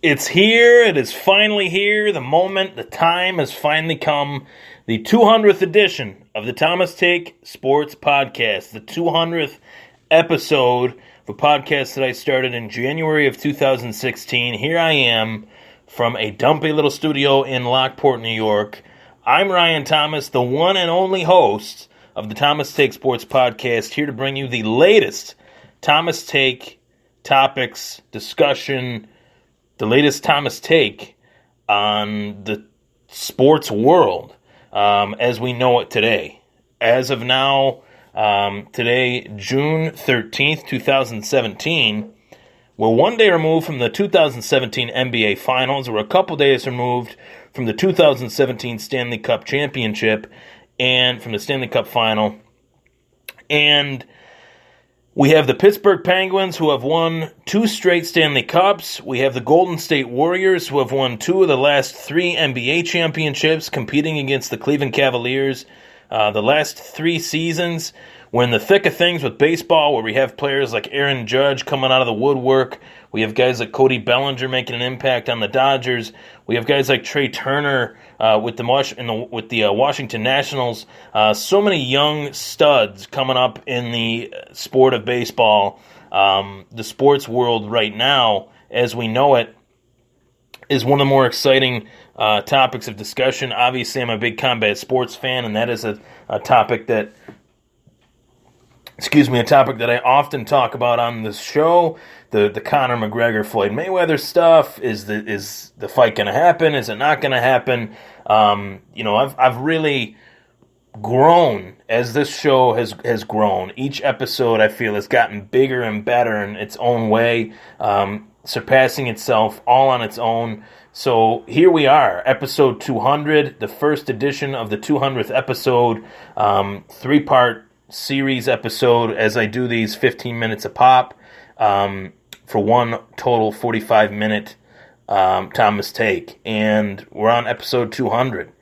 It's here. It is finally here. The moment, the time has finally come. The 200th edition of the Thomas Take Sports Podcast. The 200th episode of a podcast that I started in January of 2016. Here I am from a dumpy little studio in Lockport, New York. I'm Ryan Thomas, the one and only host of the Thomas Take Sports Podcast, here to bring you the latest Thomas Take topics, discussion, the latest Thomas Take on the sports world as we know it today. As of now, today, June 13th, 2017, we're one day removed from the 2017 NBA Finals. We're a couple days removed from the 2017 Stanley Cup Championship and from the Stanley Cup Final. And we have the Pittsburgh Penguins, who have won 2 straight Stanley Cups. We have the Golden State Warriors, who have won 2 of the last 3 NBA championships, competing against the Cleveland Cavaliers. The last 3 seasons, we're in the thick of things with baseball, where we have players like Aaron Judge coming out of the woodwork. We have guys like Cody Bellinger making an impact on the Dodgers. We have guys like Trey Turner with the Washington Nationals. So many young studs coming up in the sport of baseball. The sports world right now, as we know it, is one of the more exciting topics of discussion. Obviously, I'm a big combat sports fan, and that is a topic that I often talk about on this show. The Conor McGregor Floyd Mayweather stuff. Is the fight going to happen? Is it not going to happen? I've really grown as this show has grown. Each episode, I feel, has gotten bigger and better in its own way, surpassing itself all on its own. So here we are, episode 200, the first edition of the 200th episode, 3-part series episode, as I do these 15 minutes a pop, for one total 45-minute Thomas Take, and we're on episode 200.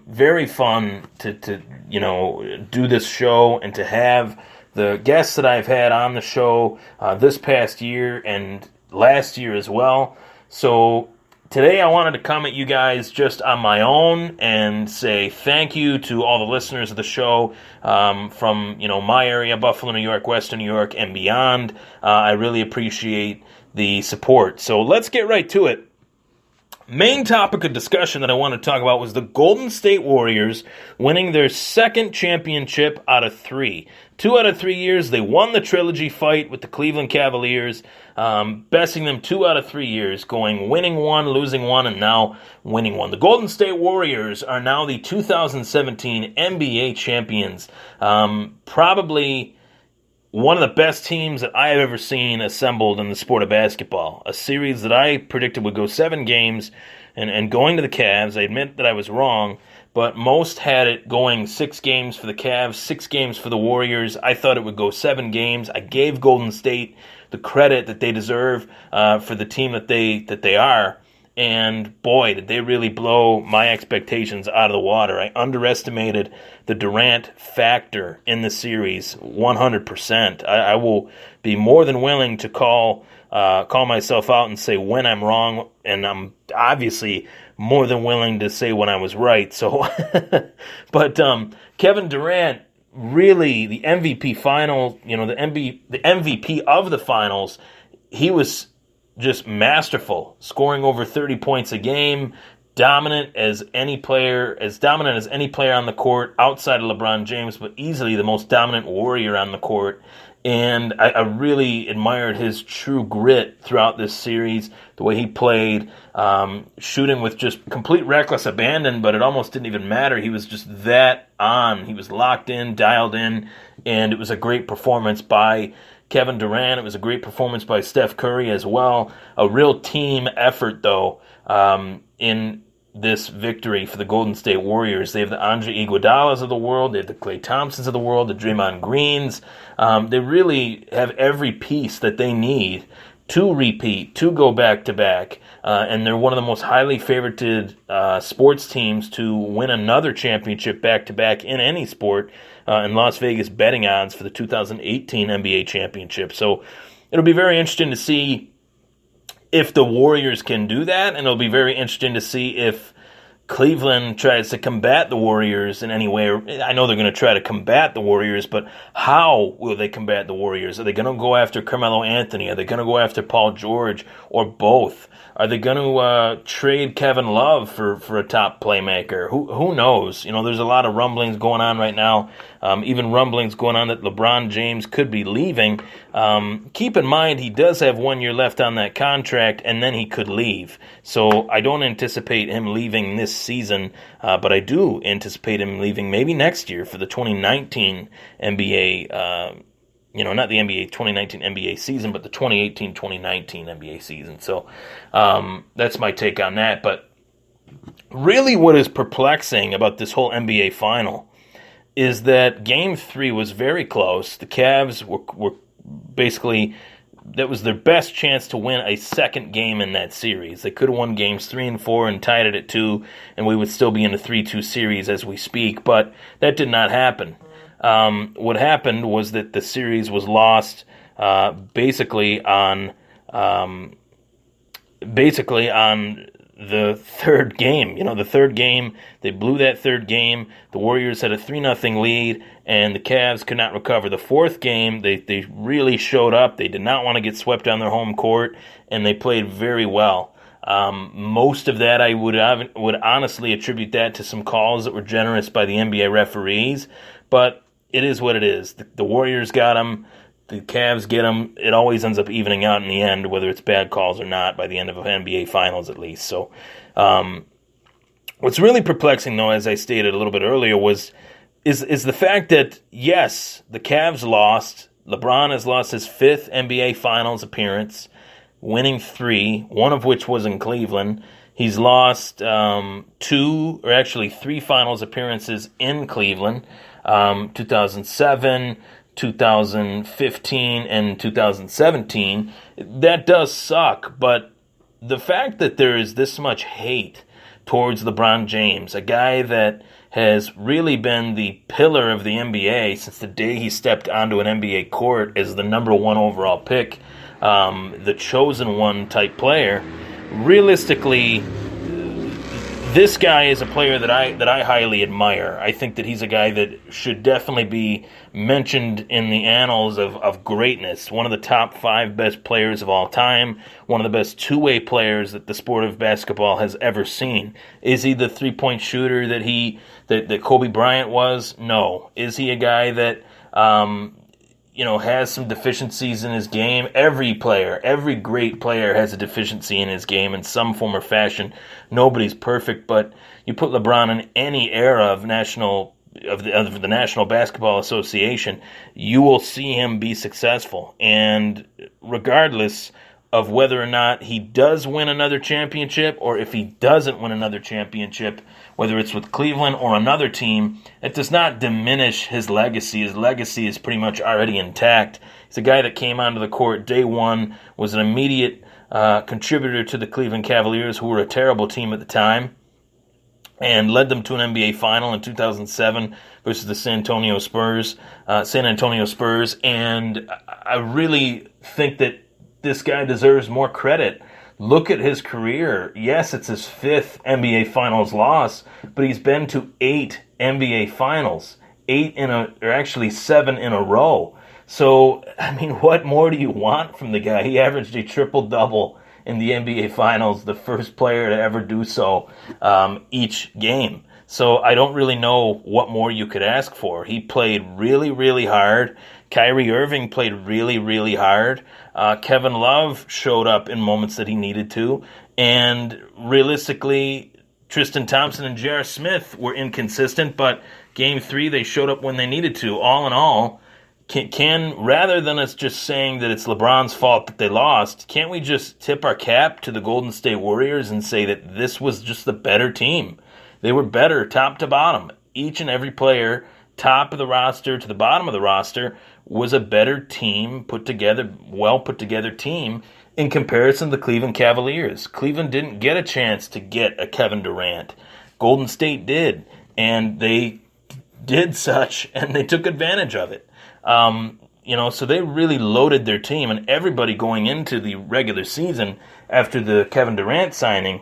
Very fun to do this show and to have the guests that I've had on the show this past year and last year as well. So today I wanted to come at you guys just on my own and say thank you to all the listeners of the show from my area, Buffalo, New York, Western New York, and beyond. I really appreciate the support. So let's get right to it. Main topic of discussion that I want to talk about was the Golden State Warriors winning their second championship out of 3. 2 out of 3 years, they won the trilogy fight with the Cleveland Cavaliers, besting them 2 out of 3 years, winning 1, losing 1, and now winning 1. The Golden State Warriors are now the 2017 NBA champions. Probably one of the best teams that I have ever seen assembled in the sport of basketball. A series that I predicted would go 7 games, and going to the Cavs, I admit that I was wrong, but most had it going 6 games for the Cavs, 6 games for the Warriors. I thought it would go 7 games. I gave Golden State the credit that they deserve for the team that they are. And boy, did they really blow my expectations out of the water. I underestimated the Durant factor in the series 100%. I will be more than willing to call myself out and say when I'm wrong, and I'm obviously more than willing to say when I was right. So, but Kevin Durant, really the MVP final, the MVP of the finals, he was just masterful, scoring over 30 points a game, dominant as any player on the court outside of LeBron James, but easily the most dominant Warrior on the court. And I really admired his true grit throughout this series, the way he played, shooting with just complete reckless abandon, but it almost didn't even matter. He was just that on. He was locked in, dialed in, and it was a great performance by Kevin Durant. It was a great performance by Steph Curry as well. A real team effort, though, in this victory for the Golden State Warriors. They have the Andre Iguodalas of the world. They have the Klay Thompsons of the world, the Draymond Greens. They really have every piece that they need to repeat, to go back-to-back. And they're one of the most highly favorited sports teams to win another championship back-to-back in any sport in Las Vegas betting odds for the 2018 NBA championship. So it'll be very interesting to see if the Warriors can do that, and it'll be very interesting to see if Cleveland tries to combat the Warriors in any way. I know they're going to try to combat the Warriors, but how will they combat the Warriors? Are they going to go after Carmelo Anthony? Are they going to go after Paul George, or both? Are they going to trade Kevin Love for a top playmaker? Who knows? There's a lot of rumblings going on right now. Even rumblings going on that LeBron James could be leaving. Keep in mind, he does have 1 year left on that contract, and then he could leave. So I don't anticipate him leaving this season, but I do anticipate him leaving maybe next year for the 2019 NBA not the NBA 2019 NBA season, but the 2018-2019 NBA season. So that's my take on that. But really what is perplexing about this whole NBA final is that Game 3 was very close. The Cavs were basically, that was their best chance to win a second game in that series. They could have won games 3 and 4 and tied it at 2, and we would still be in a 3-2 series as we speak, but that did not happen. What happened was that the series was lost basically on the third game. The third game, they blew that third game. The Warriors had a 3-0 lead, and the Cavs could not recover. The fourth game, they really showed up. They did not want to get swept on their home court, and they played very well. Most of that I would honestly attribute that to some calls that were generous by the NBA referees, but it is what it is. The Warriors got them. The Cavs get them. It always ends up evening out in the end, whether it's bad calls or not, by the end of an NBA Finals at least. So what's really perplexing, though, as I stated a little bit earlier, is the fact that, yes, the Cavs lost. LeBron has lost his 5th NBA Finals appearance, winning 3, one of which was in Cleveland. He's lost 3 Finals appearances in Cleveland. 2007, 2015, and 2017. That does suck, but the fact that there is this much hate towards LeBron James, a guy that has really been the pillar of the NBA since the day he stepped onto an NBA court as the number 1 overall pick, the chosen one type player, realistically, this guy is a player that I highly admire. I think that he's a guy that should definitely be mentioned in the annals of greatness. One of the top 5 best players of all time. One of the best two-way players that the sport of basketball has ever seen. Is he the three-point shooter that Kobe Bryant was? No. Is he a guy that has some deficiencies in his game? Every great player has a deficiency in his game in some form or fashion. Nobody's perfect, but you put LeBron in any era of the National Basketball Association, you will see him be successful. And regardless of whether or not he does win another championship, or if he doesn't win another championship, whether it's with Cleveland or another team, it does not diminish his legacy. His legacy is pretty much already intact. He's a guy that came onto the court day one, was an immediate contributor to the Cleveland Cavaliers, who were a terrible team at the time, and led them to an NBA final in 2007 versus the San Antonio Spurs. And I really think that this guy deserves more credit. Look at his career. Yes, it's his 5th NBA Finals loss, but he's been to 8 NBA Finals, 7 in a row. So, what more do you want from the guy? He averaged a triple-double in the NBA Finals, the first player to ever do so each game. So I don't really know what more you could ask for. He played really, really hard. Kyrie Irving played really, really hard. Kevin Love showed up in moments that he needed to. And realistically, Tristan Thompson and J.R. Smith were inconsistent, but Game 3, they showed up when they needed to. All in all, can rather than us just saying that it's LeBron's fault that they lost, can't we just tip our cap to the Golden State Warriors and say that this was just the better team? They were better top to bottom. Each and every player, top of the roster to the bottom of the roster, was a better team, well put together team in comparison to the Cleveland Cavaliers. Cleveland didn't get a chance to get a Kevin Durant. Golden State did, and they did such, and they took advantage of it. So they really loaded their team, and everybody going into the regular season after the Kevin Durant signing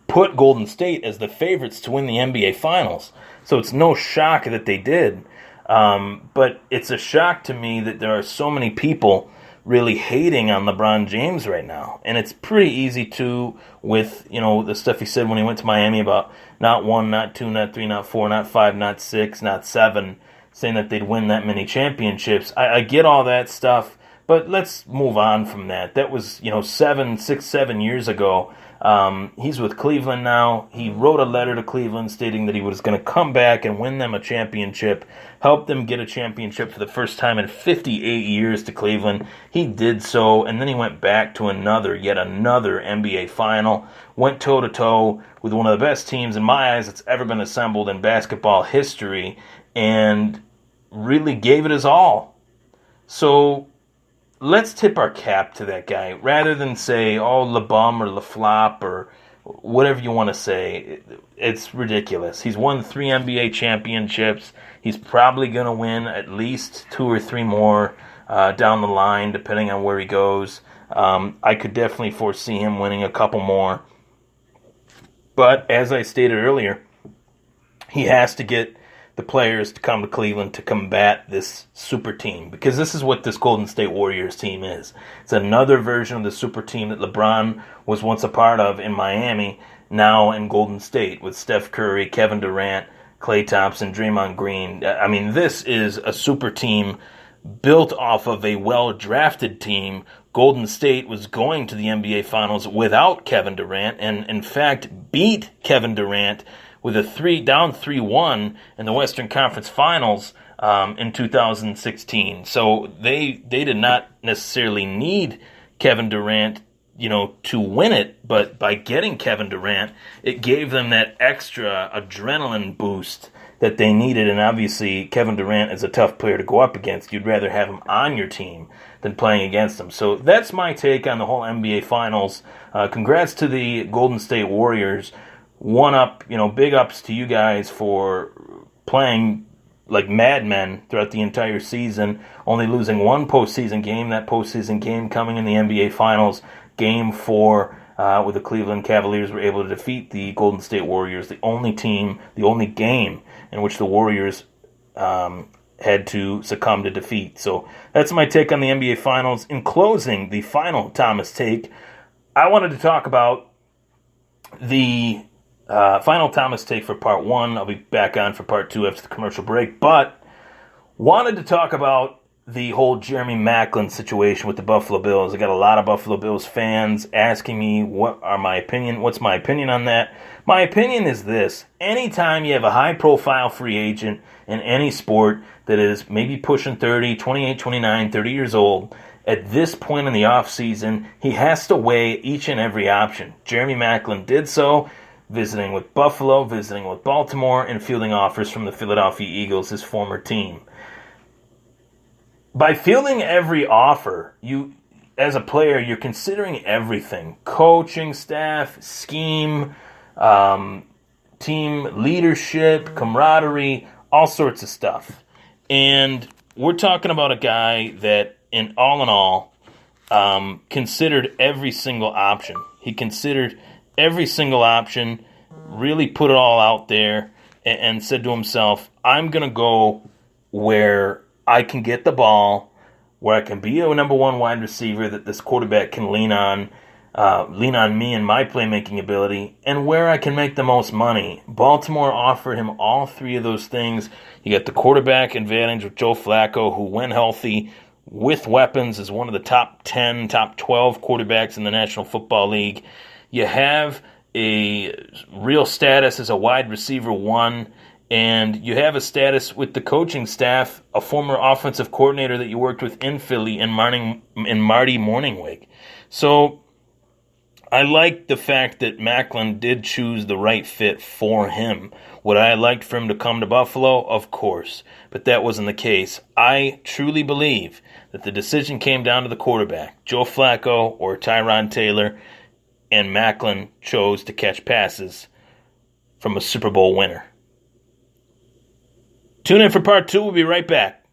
put Golden State as the favorites to win the NBA Finals. So it's no shock that they did. But it's a shock to me that there are so many people really hating on LeBron James right now. And it's pretty easy to, with, the stuff he said when he went to Miami about not 1, not 2, not 3, not 4, not 5, not 6, not 7, saying that they'd win that many championships. I get all that stuff, but let's move on from that. That was, 7 years ago. He's with Cleveland now. He wrote a letter to Cleveland stating that he was going to come back and win them a championship, help them get a championship for the first time in 58 years to Cleveland. He did so, and then he went back to yet another NBA final, went toe-to-toe with one of the best teams, in my eyes, that's ever been assembled in basketball history, and really gave it his all. So let's tip our cap to that guy rather than say, LeBum or LeFlop or whatever you want to say. It's ridiculous. He's won 3 NBA championships. He's probably going to win at least 2 or 3 more down the line, depending on where he goes. I could definitely foresee him winning a couple more. But as I stated earlier, he has to get the players to come to Cleveland to combat this super team, because this is what this Golden State Warriors team is. It's another version of the super team that LeBron was once a part of in Miami, now in Golden State with Steph Curry, Kevin Durant, Klay Thompson, Draymond Green. I mean, this is a super team built off of a well-drafted team. Golden State was going to the NBA Finals without Kevin Durant, and in fact beat Kevin Durant with a down 3-1 in the Western Conference Finals in 2016. So they did not necessarily need Kevin Durant, to win it, but by getting Kevin Durant, it gave them that extra adrenaline boost that they needed. And obviously, Kevin Durant is a tough player to go up against. You'd rather have him on your team than playing against him. So that's my take on the whole NBA Finals. Congrats to the Golden State Warriors. One up, big ups to you guys for playing like madmen throughout the entire season, only losing one postseason game. That postseason game coming in the NBA Finals, Game 4, where the Cleveland Cavaliers were able to defeat the Golden State Warriors, the only game in which the Warriors had to succumb to defeat. So that's my take on the NBA Finals. In closing, the final Thomas take, I wanted to talk about the final Thomas take for part 1. I'll be back on for part 2 after the commercial break, but wanted to talk about the whole Jeremy Maclin situation with the Buffalo Bills. I got a lot of Buffalo Bills fans asking me what's my opinion on that. My opinion is this: anytime you have a high-profile free agent in any sport that is maybe pushing 30, 28, 29, 30 years old, at this point in the offseason, he has to weigh each and every option. Jeremy Maclin did so, visiting with Buffalo, visiting with Baltimore, and fielding offers from the Philadelphia Eagles, his former team. By fielding every offer, you, as a player, you're considering everything: coaching staff, scheme, team leadership, camaraderie, all sorts of stuff. And we're talking about a guy that, in all, considered every single option. He considered every single option, really put it all out there, and said to himself, I'm going to go where I can get the ball, where I can be a number 1 wide receiver that this quarterback can lean on me and my playmaking ability, and where I can make the most money. Baltimore offered him all 3 of those things. You got the quarterback advantage with Joe Flacco, who, when healthy, with weapons, is one of the top 10, top 12 quarterbacks in the National Football League. You have a real status as a wide receiver 1, and you have a status with the coaching staff, a former offensive coordinator that you worked with in Philly, in Marty Morningwig. So I like the fact that Maclin did choose the right fit for him. Would I have liked for him to come to Buffalo? Of course. But that wasn't the case. I truly believe that the decision came down to the quarterback, Joe Flacco or Tyrod Taylor, and Maclin chose to catch passes from a Super Bowl winner. Tune in for part 2. We'll be right back.